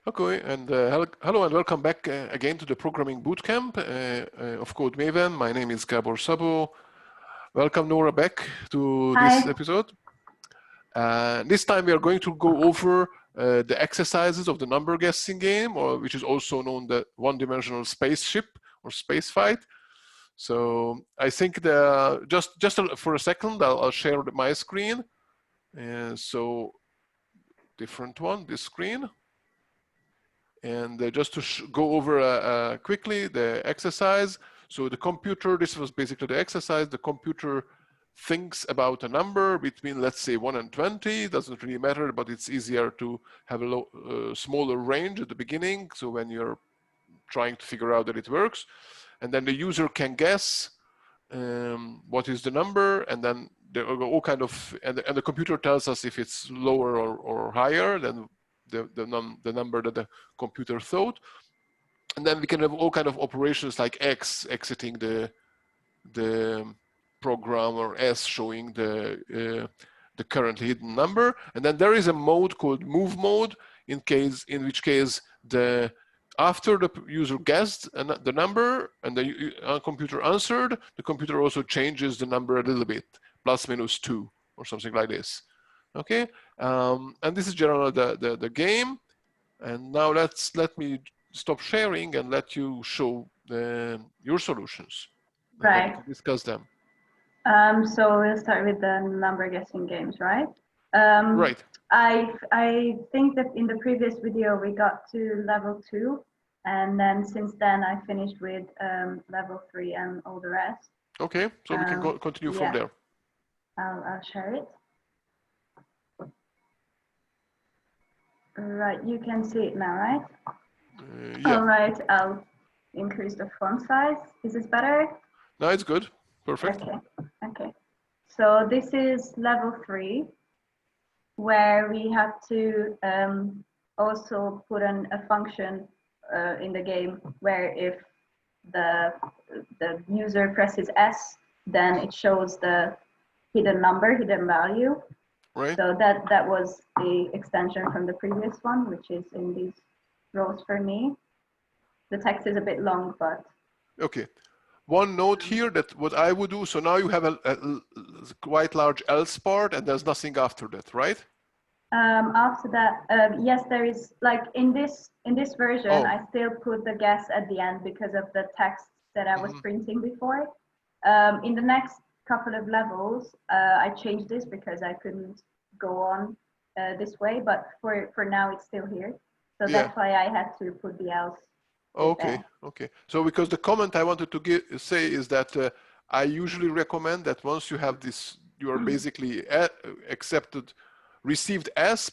Okay, and hello and welcome back again to the Programming Bootcamp of Code Maven. My name is Gabor Szabo. Welcome, Nóra, back to this episode. This time we are going to go over the exercises of the number guessing game, or which is also known the one-dimensional spaceship or space fight. So I think just for a second, I'll share my screen. So different one, this screen. And just to go over quickly the exercise. So the computer, this was basically the exercise. The computer thinks about a number between, let's say, 1 and 20. Doesn't really matter, but it's easier to have a smaller range at the beginning. So when you're trying to figure out that it works, and then the user can guess what is the number, and then there are all kind of, and the computer tells us if it's lower or higher than the number that the computer thought. And then we can have all kind of operations like X exiting the program, or S showing the currently hidden number. And then there is a mode called move mode, in which case after the user guessed the number and the computer answered, the computer also changes the number a little bit, plus minus 2 or something like this. Okay, and this is generally the game. And now let me stop sharing and let you show your solutions. Right. And discuss them. So we'll start with the number guessing games, right? Right. I think that in the previous video we got to level 2, and then since then I finished with level 3 and all the rest. Okay, so we can continue from there. I'll share it. Right, you can see it now, right? Yeah. All right, I'll increase the font size. Is this better? No, it's good. Perfect. Okay. Okay. So this is level 3, where we have to also put a function in the game where if the user presses S, then it shows the hidden number, hidden value. Right. So that was the extension from the previous one, which is in these rows for me. The text is a bit long, but. Okay. One note here that what I would do, so now you have a quite large else part and there's nothing after that, right? After that, yes, there is, like in this version, I still put the guess at the end because of the text that I was printing before. In the next couple of levels, I changed this because I couldn't go on this way, but for now it's still here. So that's why I had to put the else. Okay, okay. So because the comment I wanted to say is that I usually recommend that once you have this, you are basically received S,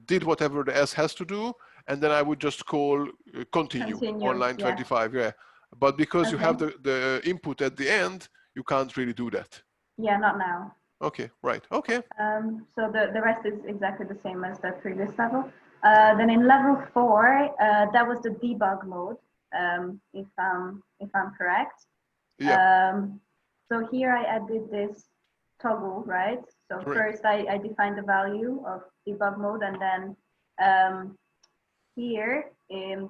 did whatever the S has to do, and then I would just call continue on line 25. Yeah, but because you have the input at the end, you can't really do that. Yeah, not now. Okay, right. Okay. So the rest is exactly the same as the previous level. Then in level 4, that was the debug mode, if I'm correct. Yeah. So here I added this toggle, right? So first I defined the value of debug mode, and then here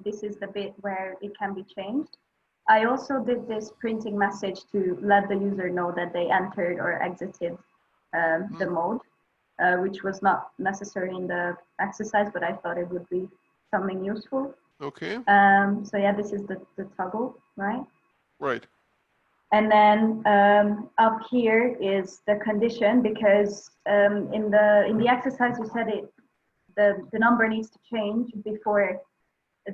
this is the bit where it can be changed. I also did this printing message to let the user know that they entered or exited the mode, which was not necessary in the exercise, but I thought it would be something useful. Okay. So yeah, this is the toggle, right? Right. And then up here is the condition, because in the exercise you said the number needs to change before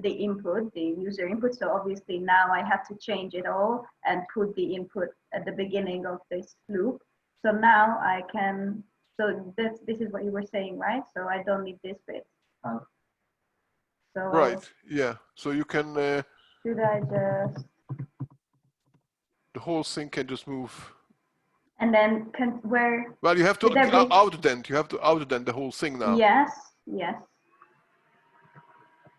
the input, the user input. So obviously now I have to change it all and put the input at the beginning of this loop. So now I can, so this is what you were saying, right? So I don't need this bit. So right, yeah. So you can. Should I just? The whole thing can just move. And then where? Well, you have to outdent. You have to outdent the whole thing now. Yes, yes.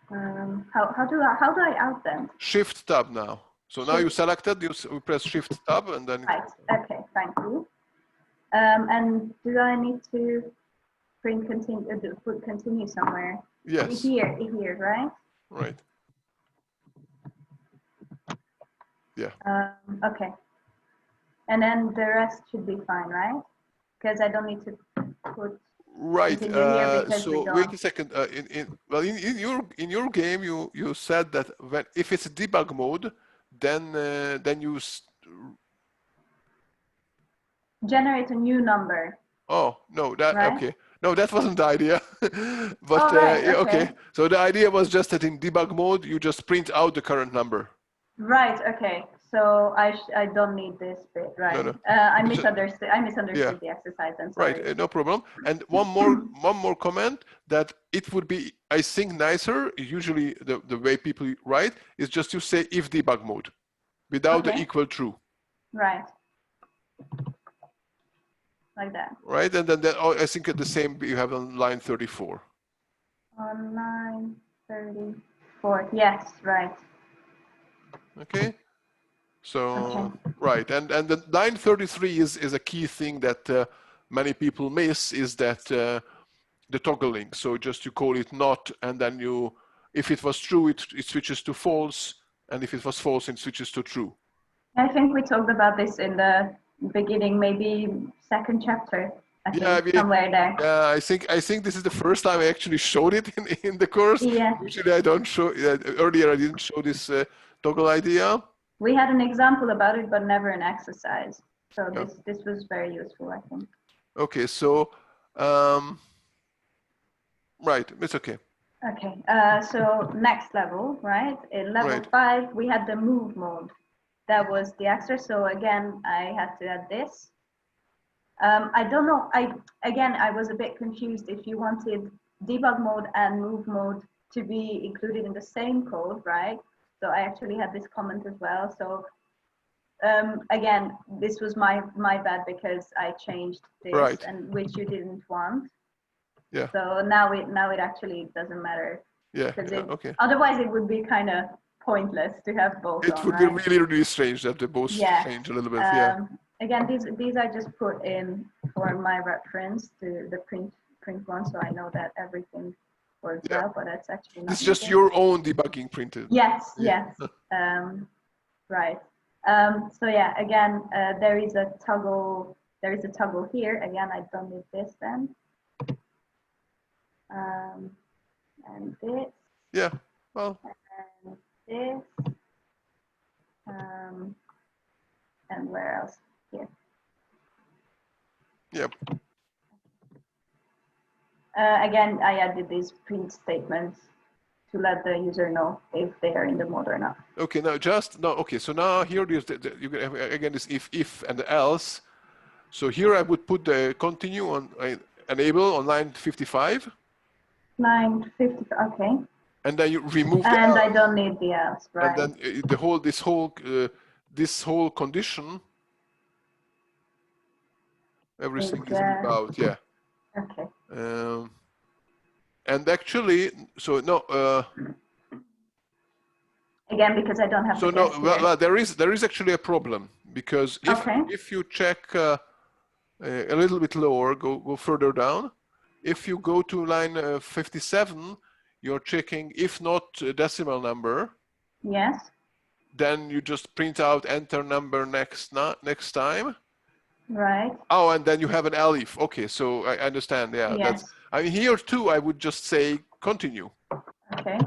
How do I outdent? Shift tab now. So now you selected. You press Shift tab and then. Right. Okay. Thank you. And do I need to print continue? Put continue somewhere? Yes. Here, right? Right. Yeah. Okay. And then the rest should be fine, right? Because I don't need to put right. continue here because we So don't. wait a second. In your game, you said that if it's a debug mode, then you Generate a new number. Oh no, that right? okay. No, that wasn't the idea. But right, yeah, okay. okay. So the idea was just that in debug mode, you just print out the current number. Right. Okay. So I don't need this bit, right? No. I misunderstood the exercise. I'm sorry. Right, no problem. And one more comment that it would be, I think, nicer. Usually, the way people write is just to say if debug mode, without the equal true. Right. Like that. Right, and then I think the same you have on line 34. On line 34. Yes. Right. Okay. So right, and the line 33 is a key thing that many people miss, is that the toggling. So just you call it not, and then if it was true, it switches to false, and if it was false, it switches to true. I think we talked about this in the beginning, maybe second chapter. I think somewhere there. Yeah, I think this is the first time I actually showed it in the course. Yeah. Usually I don't show. Earlier I didn't show this toggle idea. We had an example about it, but never an exercise. So this was very useful, I think. Okay, so right, it's okay. Okay, so next level, right? In level 5, we had the move mode. That was the extra. So again, I had to add this. I don't know. I was a bit confused if you wanted debug mode and move mode to be included in the same code, right? So I actually had this comment as well. So again, this was my bad because I changed this, and which you didn't want. Yeah. So now it actually doesn't matter. Yeah. Okay. Otherwise, it would be kind of pointless to have both. It would be really strange that they both change a little bit. Again, these I just put in for my reference to the print one, so I know that everything works well. But that's actually not. It's just your own debugging printed. Yes. Yes. Right. So yeah. Again, there is a toggle. There is a toggle here. Again, I don't need this then. And this. Yeah. Well. And this. And where else? Here. Yep. Again, I added these print statements to let the user know if they are in the mode or not. Okay. Now okay. So now here you can again this if and the else. So here I would put the continue on enable on line 55. Line 50. Okay. And then you remove the else. I don't need the else, right? And then this whole condition, everything is about Okay. And actually, so no. Again, because I don't have. So no, well, there is actually a problem, because if you check a little bit lower, go further down. If you go to line 57, you're checking if not decimal number. Yes. Then you just print out enter number next time. Right. Oh, and then you have an elif. Okay, so I understand. Yeah. Yes. I mean, here too, I would just say continue. Okay.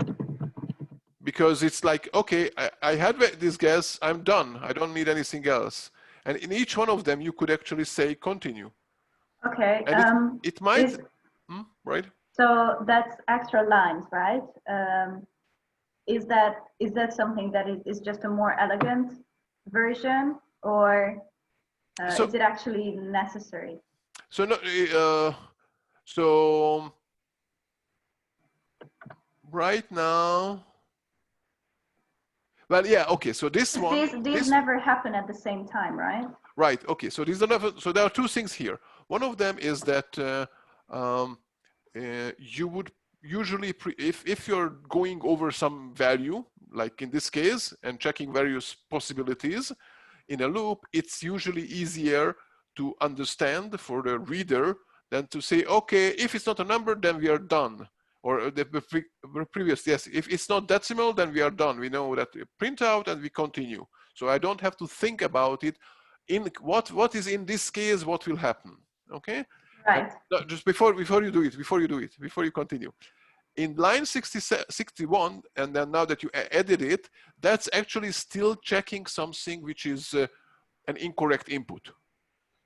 Because it's like, okay, I had this guess, I'm done. I don't need anything else. And in each one of them, you could actually say continue. Okay. And it might, right? So that's extra lines, right? Is that something that is just a more elegant version, or is it actually necessary? So no, so right now, well, yeah, okay. So this one, these never happen at the same time, right? Right. Okay. So these are never. So there are two things here. One of them is that you would usually, if you're going over some value, like in this case, and checking various possibilities in a loop, it's usually easier to understand for the reader than to say, okay, if it's not a number, then we are done. or the previous, yes. If it's not decimal, then we are done. We know that print out and we continue. So I don't have to think about it. In what is in this case, what will happen? Okay. Right. And just before you do it, before you continue. In line 61, and then now that you edit it, that's actually still checking something which is an incorrect input.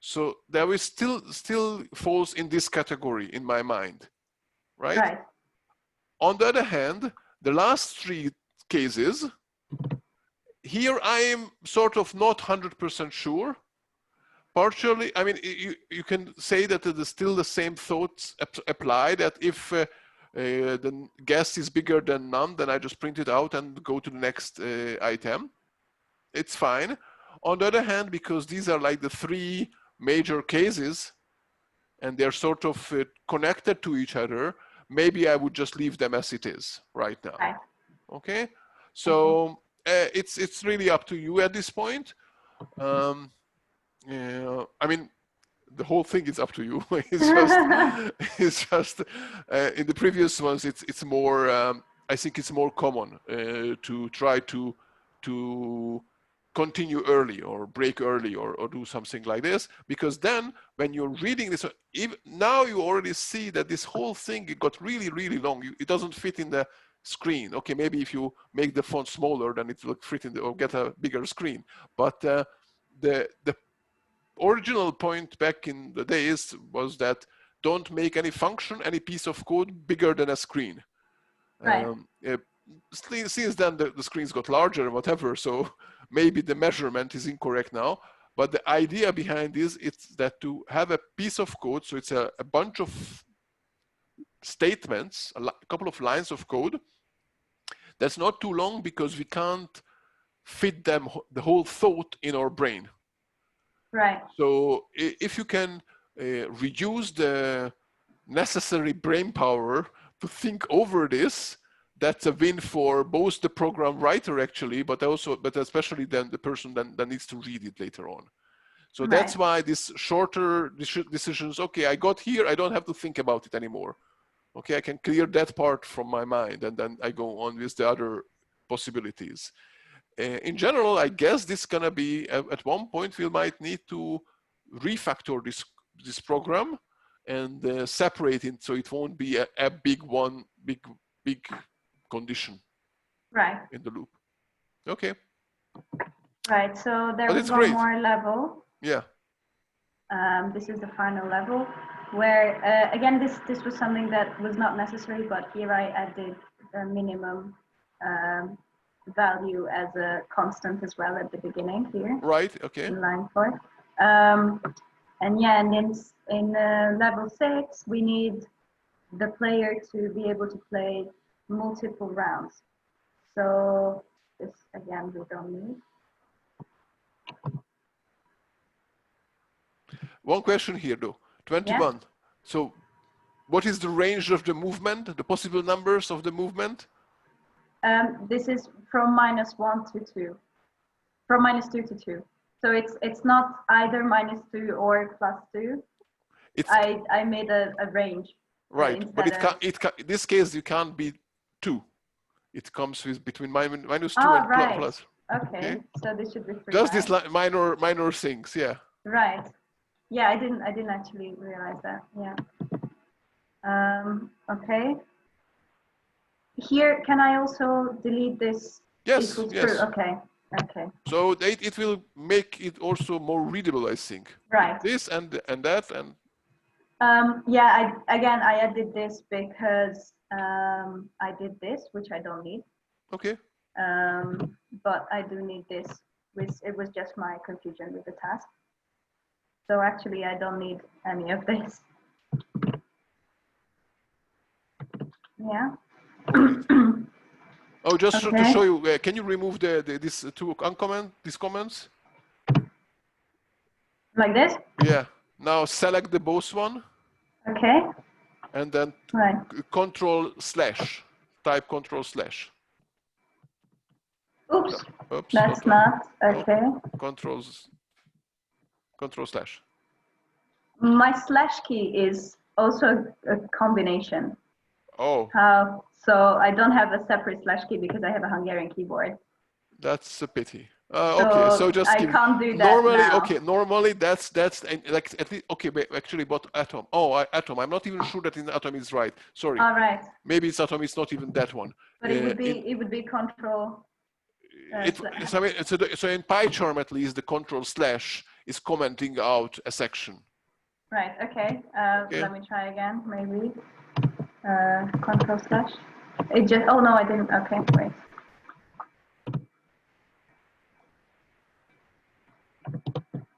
So there is still falls in this category in my mind, right? Right. On the other hand, the last three cases, here I am sort of not 100% sure. Partially, I mean, you can say that it is still the same thoughts apply, that if the guess is bigger than none, then I just print it out and go to the next item. It's fine. On the other hand, because these are like the three major cases and they're sort of connected to each other, maybe I would just leave them as it is right now. Right. Okay, so it's really up to you at this point. I mean, the whole thing is up to you. it's just in the previous ones, it's more. I think it's more common to try to continue early or break early or do something like this, because then when you're reading this, even now you already see that this whole thing, it got really long. It doesn't fit in the screen. Okay, maybe if you make the font smaller, then it will fit in or get a bigger screen. But the original point back in the days was that don't make any function, any piece of code bigger than a screen. Right. Since then the screens got larger and whatever, so maybe the measurement is incorrect now, but the idea behind this is that to have a piece of code, so it's a bunch of statements, a couple of lines of code that's not too long, because we can't fit them, the whole thought in our brain. Right. So if you can reduce the necessary brain power to think over this, that's a win for both the program writer actually, but especially then the person that needs to read it later on. So that's why this shorter decisions, okay, I got here, I don't have to think about it anymore. Okay, I can clear that part from my mind, and then I go on with the other possibilities. In general, I guess this is gonna be, at one point we might need to refactor this program and separate it, so it won't be a big condition, right, in the loop. Okay. Right, so there was one more level. Yeah. This is the final level, where again this was something that was not necessary, but here I added a minimum value as a constant as well at the beginning here. Right. Okay. In line 4. And yeah, and in level 6, we need the player to be able to play multiple rounds. So this again we don't need. One question here though, 21. Yeah. So what is the range of the movement, the possible numbers of the movement? This is from -1 to 2, from -2 to 2. So it's not either -2 or +2. I made a range. Right, but in this case you can't be 2. It comes with between -2 and right. plus. Okay, so this should be 3. Just these minor things, yeah. Right. Yeah, I didn't actually realize that. Yeah. Okay. Here, can I also delete this? Yes. Yes. True? Okay. Okay. So it will make it also more readable, I think. Right. This and that and. Yeah. I added this because I did this, which I don't need. Okay. But I do need this. It was just my confusion with the task. So actually, I don't need any of this. Yeah. Oh, just to show you, can you remove these two these comments? Like this? Yeah. Now select the both one. Okay. And then Control/, type Control/. Oops. No, oops. That's not okay. No. Control/. My slash key is also a combination. Oh. So I don't have a separate slash key because I have a Hungarian keyboard. That's a pity. Okay, so just I can't do that normally. now. Okay, normally that's like at least okay. But actually, but atom. Oh, atom. I'm not even sure that in atom is right. Sorry. All right. Maybe it's atom. It's not even that one. But it would be control. So in PyCharm at least the control slash is commenting out a section. Right. Okay. Let me try again. Maybe control slash. It just. Oh no, I didn't. Okay. Wait.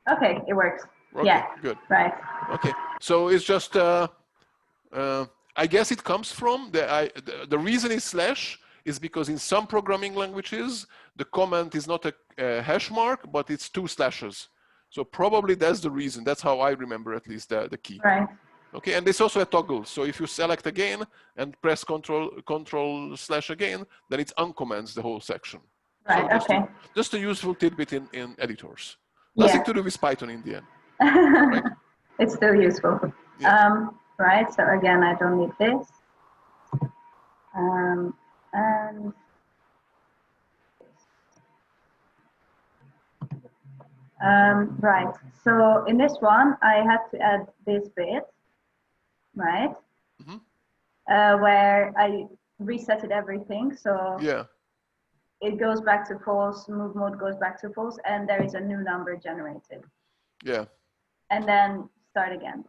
Okay, it works. Okay, yeah. Good. Right. Okay. So it's just. I guess it comes from the reason is slash is because in some programming languages the comment is not a hash mark but it's 2 slashes. So probably that's the reason. That's how I remember at least the key. Right. Okay, and there's also a toggle. So if you select again and press control slash again, then it uncomments the whole section. Right. So just a useful tidbit in editors. Yeah. Nothing to do with Python in the end. Right? It's still useful. Yeah. Right. So again, I don't need this. And right. So in this one, I had to add this bit, right? Mm-hmm. Where I resetted everything. So yeah. It goes back to false, move mode goes back to false, and there is a new number generated. Yeah. And then start again.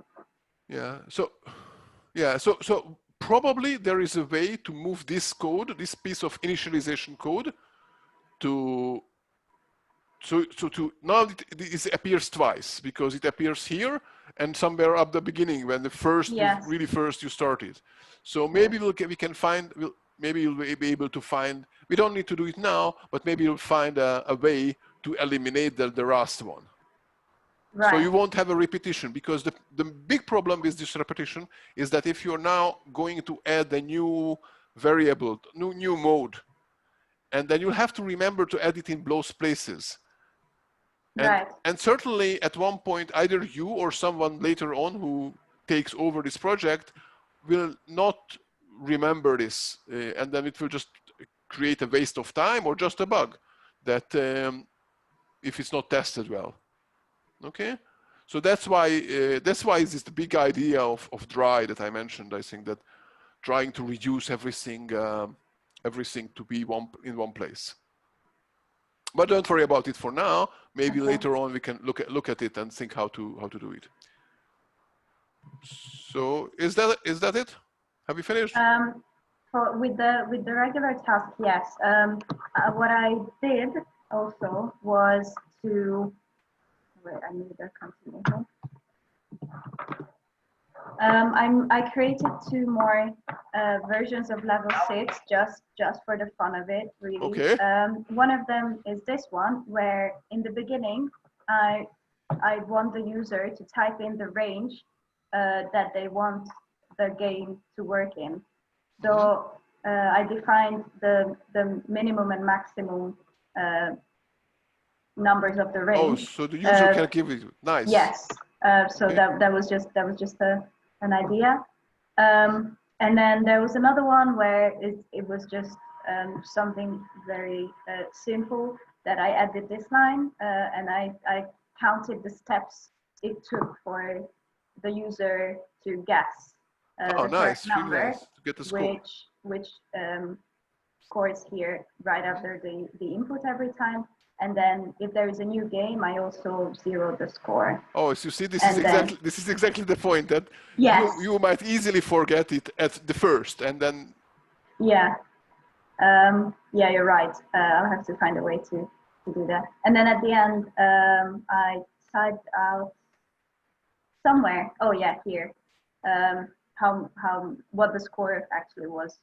Yeah. So probably there is a way to move this code, this piece of initialization code, to now it appears twice because it appears here and somewhere up the beginning when the first really first you started. So maybe we can find maybe you'll be able to find. We don't need to do it now, but maybe you'll find a way to eliminate the last one. Right. So you won't have a repetition because the big problem with this repetition is that if you're now going to add a new variable, new mode, and then you'll have to remember to add it in both places. And certainly at one point, either you or someone later on who takes over this project will not remember this. And then it will just create a waste of time or just a bug that if it's not tested well. Okay? So that's why it's the big idea of dry that I mentioned. I think that trying to reduce everything to be in one place. But don't worry about it for now. Maybe later on we can look at it and think how to do it. So is that it? Have you finished? With the regular task, yes. What I did also was to wait. I need a continuation. I created 2 more versions of level 6 just for the fun of it, really. Okay. One of them is this one, where in the beginning I want the user to type in the range that they want the game to work in. So I defined the minimum and maximum numbers of the range. Oh, so the user can give it. Nice. Yes. So that was just an idea. And then there was another one where it was just something very simple that I added this line and I counted the steps it took for the user to guess the correct number, really nice. To get the score. which scores here right after the input every time. And then if there is a new game, I also zero the score. Oh, so you see, this is exactly the point that you might easily forget it at the first, and then. Yeah, yeah, you're right. I'll have to find a way to do that. And then at the end, I typed out somewhere. Oh yeah, here. What the score actually was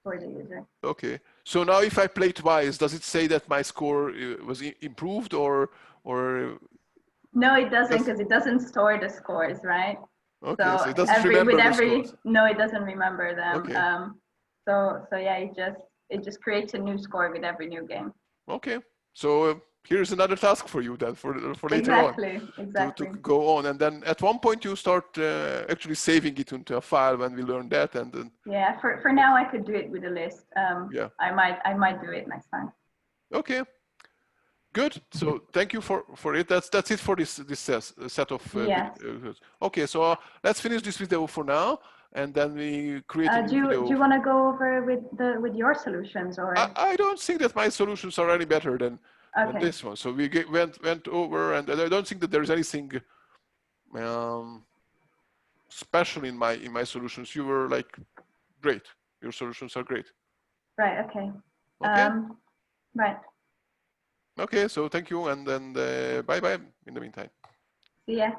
for the user. Okay. So now if I play twice, does it say that my score was improved or? No, it doesn't, because it doesn't store the scores, right? Okay, so it doesn't remember the scores. No, it doesn't remember them. Okay. So yeah, it just creates a new score with every new game. Okay, So here's another task for you then for later exactly, on exactly. to go on, and then at one point you start actually saving it into a file when we learn that, and then yeah, for now I could do it with a list. yeah, I might do it next time. okay, good. So thank you for it. That's it for this set of Yes. videos. Okay, so let's finish this video for now, and then we create a new video. Do you want to go over with your solutions, or? I don't think that my solutions are any better than this one. So we went over, and I don't think that there's anything special in my solutions. You were like great. Your solutions are great. Right. Okay. Okay. Right. Okay. So thank you, and then bye bye in the meantime. See ya.